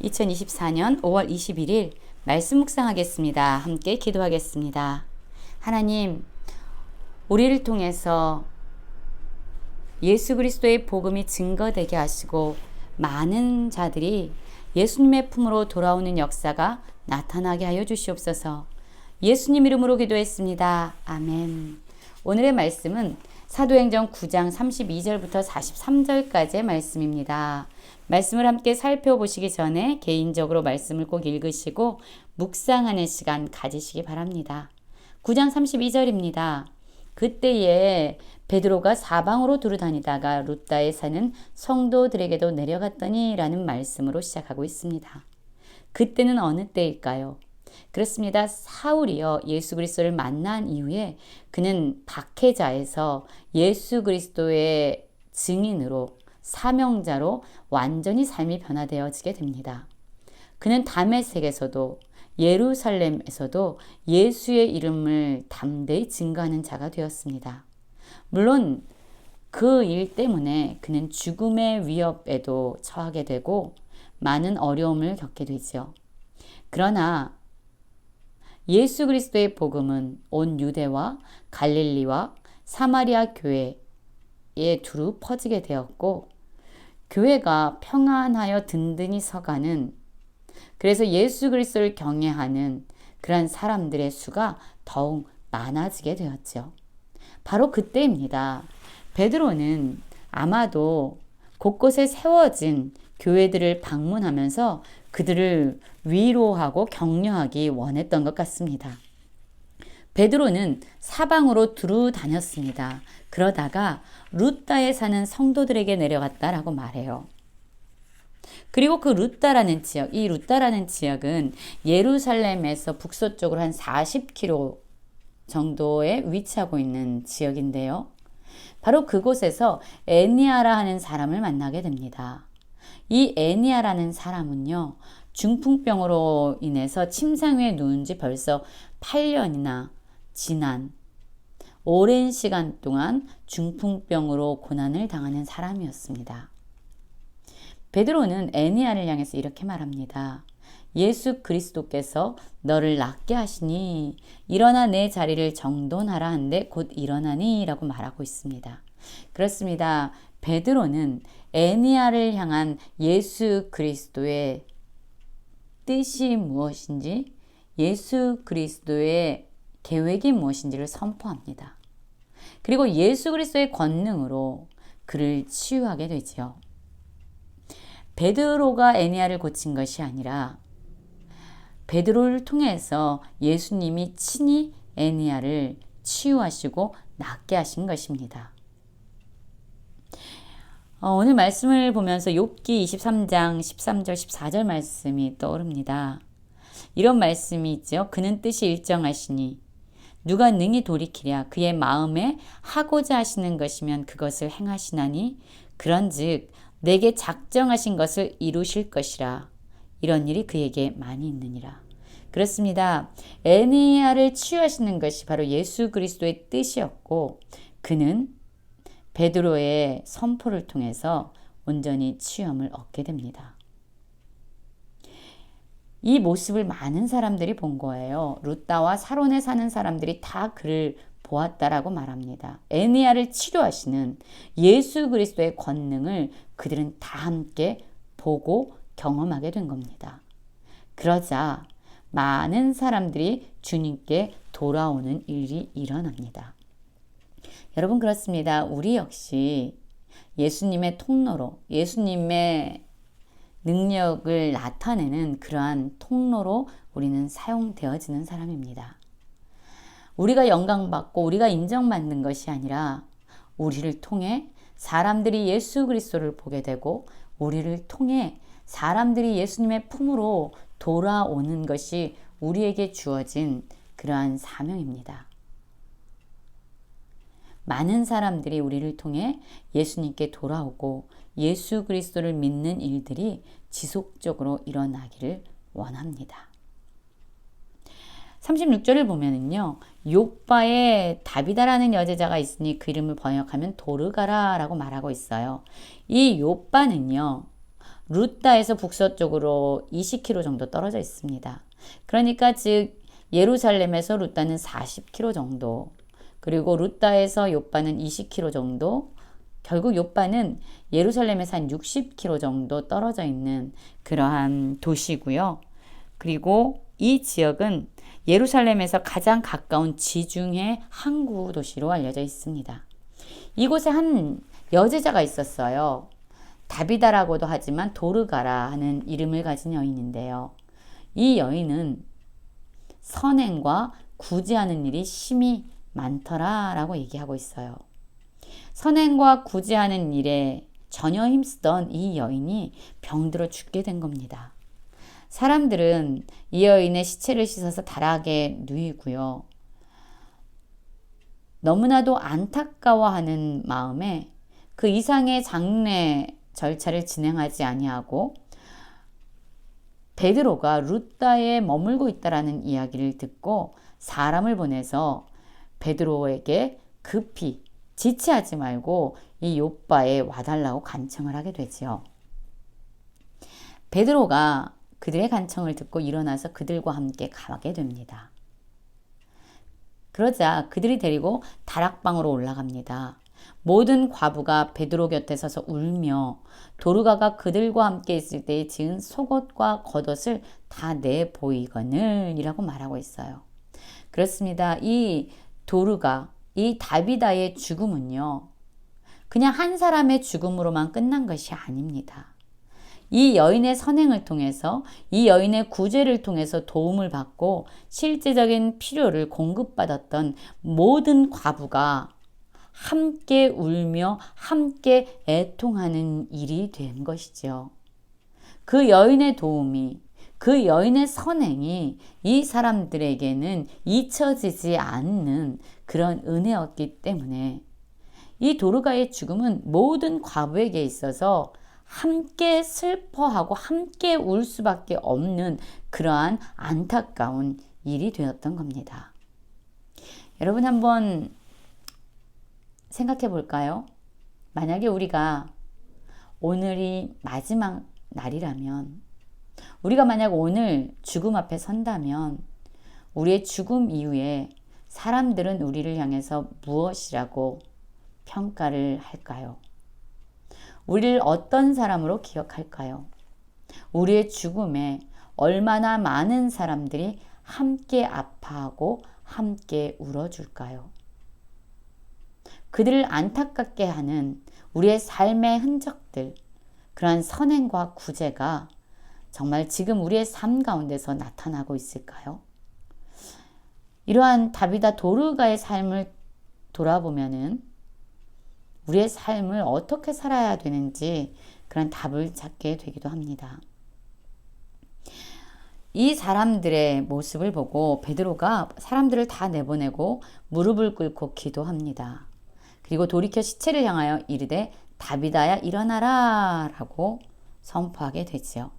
2024년 5월 21일 말씀 묵상하겠습니다. 함께 기도하겠습니다. 하나님, 우리를 통해서 예수 그리스도의 복음이 증거되게 하시고 많은 자들이 예수님의 품으로 돌아오는 역사가 나타나게 하여 주시옵소서. 예수님 이름으로 기도했습니다. 아멘. 오늘의 말씀은 사도행전 9장 32절부터 43절까지의 말씀입니다. 말씀을 함께 살펴보시기 전에 개인적으로 말씀을 꼭 읽으시고 묵상하는 시간 가지시기 바랍니다. 9장 32절입니다. 그때에 베드로가 사방으로 두루 다니다가 루다에 사는 성도들에게도 내려갔더니 라는 말씀으로 시작하고 있습니다. 그때는 어느 때일까요? 그렇습니다. 사울이요, 예수 그리스도를 만난 이후에 그는 박해자에서 예수 그리스도의 증인으로 사명자로 완전히 삶이 변화되어지게 됩니다. 그는 다메섹에서도 예루살렘에서도 예수의 이름을 담대히 증거하는 자가 되었습니다. 물론 그 일 때문에 그는 죽음의 위협에도 처하게 되고 많은 어려움을 겪게 되죠. 그러나 예수 그리스도의 복음은 온 유대와 갈릴리와 사마리아 교회에 두루 퍼지게 되었고, 교회가 평안하여 든든히 서가는, 그래서 예수 그리스도를 경외하는 그러한 사람들의 수가 더욱 많아지게 되었죠. 바로 그때입니다. 베드로는 아마도 곳곳에 세워진 교회들을 방문하면서 그들을 위로하고 격려하기 원했던 것 같습니다. 베드로는 사방으로 두루 다녔습니다. 그러다가 루다에 사는 성도들에게 내려갔다라고 말해요. 그리고 그 루다라는 지역, 이 루다라는 지역은 예루살렘에서 북서쪽으로 한 40km 정도에 위치하고 있는 지역인데요. 바로 그곳에서 애니아라 하는 사람을 만나게 됩니다. 이 애니아라는 사람은요, 중풍병으로 인해서 침상위에 누운 지 벌써 8년이나 지난 오랜 시간 동안 중풍병으로 고난을 당하는 사람이었습니다. 베드로는 애니아를 향해서 이렇게 말합니다. 예수 그리스도께서 너를 낫게 하시니 일어나 내 자리를 정돈하라 한데 곧 일어나니 라고 말하고 있습니다. 그렇습니다. 베드로는 애니아를 향한 예수 그리스도의 뜻이 무엇인지, 예수 그리스도의 계획이 무엇인지를 선포합니다. 그리고 예수 그리스도의 권능으로 그를 치유하게 되지요. 베드로가 애니아를 고친 것이 아니라 베드로를 통해서 예수님이 친히 애니아를 치유하시고 낫게 하신 것입니다. 오늘 말씀을 보면서 욥기 23장 13절 14절 말씀이 떠오릅니다. 이런 말씀이 있죠. 그는 뜻이 일정하시니 누가 능히 돌이키랴. 그의 마음에 하고자 하시는 것이면 그것을 행하시나니 그런즉 내게 작정하신 것을 이루실 것이라. 이런 일이 그에게 많이 있느니라. 그렇습니다. 애니아를 치유하시는 것이 바로 예수 그리스도의 뜻이었고, 그는 베드로의 선포를 통해서 온전히 치유함을 얻게 됩니다. 이 모습을 많은 사람들이 본 거예요. 루다와 사론에 사는 사람들이 다 그를 보았다라고 말합니다. 애니아를 치료하시는 예수 그리스도의 권능을 그들은 다 함께 보고 경험하게 된 겁니다. 그러자 많은 사람들이 주님께 돌아오는 일이 일어납니다. 여러분, 그렇습니다. 우리 역시 예수님의 통로로, 예수님의 능력을 나타내는 그러한 통로로 우리는 사용되어지는 사람입니다. 우리가 영광받고 우리가 인정받는 것이 아니라 우리를 통해 사람들이 예수 그리스도를 보게 되고 우리를 통해 사람들이 예수님의 품으로 돌아오는 것이 우리에게 주어진 그러한 사명입니다. 많은 사람들이 우리를 통해 예수님께 돌아오고 예수 그리스도를 믿는 일들이 지속적으로 일어나기를 원합니다. 36절을 보면은요, 욥바에 다비다라는 여제자가 있으니 그 이름을 번역하면 도르가라라고 말하고 있어요. 이 욥바는요, 루다에서 북서쪽으로 20km 정도 떨어져 있습니다. 그러니까 즉 예루살렘에서 루다는 40km 정도, 그리고 루다에서 요바는 20km 정도, 결국 요바는 예루살렘에서 한 60km 정도 떨어져 있는 그러한 도시고요. 그리고 이 지역은 예루살렘에서 가장 가까운 지중해 항구 도시로 알려져 있습니다. 이곳에 한 여제자가 있었어요. 다비다라고도 하지만 도르가라 하는 이름을 가진 여인인데요. 이 여인은 선행과 구제하는 일이 심히 많더라라고 얘기하고 있어요. 선행과 구제하는 일에 전혀 힘쓰던 이 여인이 병들어 죽게 된 겁니다. 사람들은 이 여인의 시체를 씻어서 다락에 누이고요. 너무나도 안타까워하는 마음에 그 이상의 장례 절차를 진행하지 아니하고 베드로가 루다에 머물고 있다라는 이야기를 듣고 사람을 보내서 베드로에게 급히 지체하지 말고 이 요바에 와달라고 간청을 하게 되지요. 베드로가 그들의 간청을 듣고 일어나서 그들과 함께 가게 됩니다. 그러자 그들이 데리고 다락방으로 올라갑니다. 모든 과부가 베드로 곁에 서서 울며 도르가가 그들과 함께 있을 때에 지은 속옷과 겉옷을 다 내보이거늘 이라고 말하고 있어요. 그렇습니다. 이 도르가, 이 다비다의 죽음은요, 그냥 한 사람의 죽음으로만 끝난 것이 아닙니다. 이 여인의 선행을 통해서, 이 여인의 구제를 통해서 도움을 받고 실제적인 필요를 공급받았던 모든 과부가 함께 울며 함께 애통하는 일이 된 것이죠. 그 여인의 도움이, 그 여인의 선행이 이 사람들에게는 잊혀지지 않는 그런 은혜였기 때문에 이 도르가의 죽음은 모든 과부에게 있어서 함께 슬퍼하고 함께 울 수밖에 없는 그러한 안타까운 일이 되었던 겁니다. 여러분 한번 생각해 볼까요? 만약에 우리가 오늘이 마지막 날이라면, 우리가 만약 오늘 죽음 앞에 선다면 우리의 죽음 이후에 사람들은 우리를 향해서 무엇이라고 평가를 할까요? 우리를 어떤 사람으로 기억할까요? 우리의 죽음에 얼마나 많은 사람들이 함께 아파하고 함께 울어줄까요? 그들을 안타깝게 하는 우리의 삶의 흔적들, 그러한 선행과 구제가 정말 지금 우리의 삶 가운데서 나타나고 있을까요? 이러한 다비다 도르가의 삶을 돌아보면은 우리의 삶을 어떻게 살아야 되는지 그런 답을 찾게 되기도 합니다. 이 사람들의 모습을 보고 베드로가 사람들을 다 내보내고 무릎을 꿇고 기도합니다. 그리고 돌이켜 시체를 향하여 이르되 다비다야 일어나라 라고 선포하게 되지요.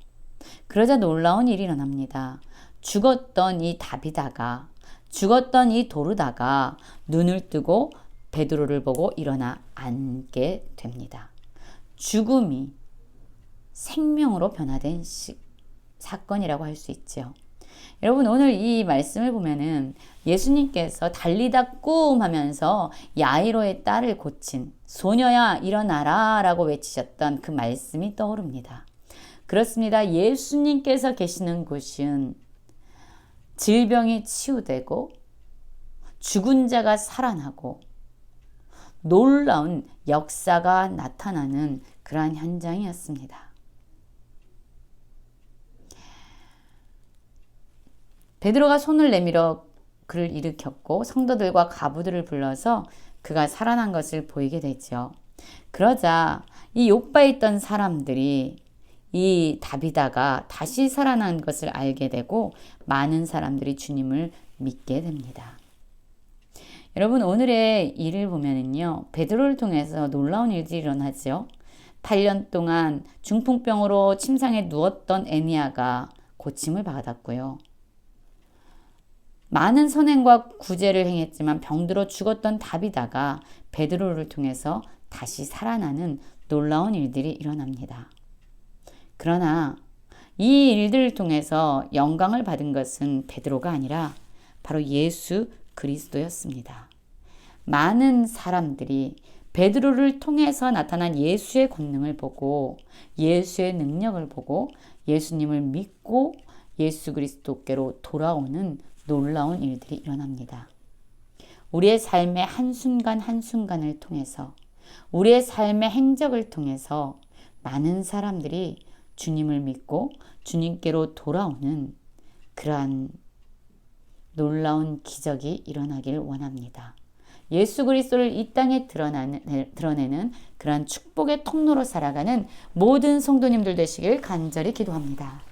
그러자 놀라운 일이 일어납니다. 죽었던 이 다비다가, 죽었던 이 도르다가 눈을 뜨고 베드로를 보고 일어나 앉게 됩니다. 죽음이 생명으로 변화된 사건이라고 할 수 있죠. 여러분 오늘 이 말씀을 보면은 예수님께서 달리다 꿈 하면서 야이로의 딸을 고친 소녀야 일어나라 라고 외치셨던 그 말씀이 떠오릅니다. 그렇습니다. 예수님께서 계시는 곳은 질병이 치유되고 죽은 자가 살아나고 놀라운 역사가 나타나는 그러한 현장이었습니다. 베드로가 손을 내밀어 그를 일으켰고 성도들과 과부들을 불러서 그가 살아난 것을 보이게 되죠. 그러자 이 요바에 있던 사람들이 이 다비다가 다시 살아난 것을 알게 되고 많은 사람들이 주님을 믿게 됩니다. 여러분 오늘의 일을 보면은요, 베드로를 통해서 놀라운 일들이 일어나죠. 8년 동안 중풍병으로 침상에 누웠던 에니야가 고침을 받았고요. 많은 선행과 구제를 행했지만 병들어 죽었던 다비다가 베드로를 통해서 다시 살아나는 놀라운 일들이 일어납니다. 그러나 이 일들을 통해서 영광을 받은 것은 베드로가 아니라 바로 예수 그리스도였습니다. 많은 사람들이 베드로를 통해서 나타난 예수의 권능을 보고 예수의 능력을 보고 예수님을 믿고 예수 그리스도께로 돌아오는 놀라운 일들이 일어납니다. 우리의 삶의 한순간 한순간을 통해서 우리의 삶의 행적을 통해서 많은 사람들이 주님을 믿고 주님께로 돌아오는 그러한 놀라운 기적이 일어나길 원합니다. 예수 그리스도를 이 땅에 드러내는 그러한 축복의 통로로 살아가는 모든 성도님들 되시길 간절히 기도합니다.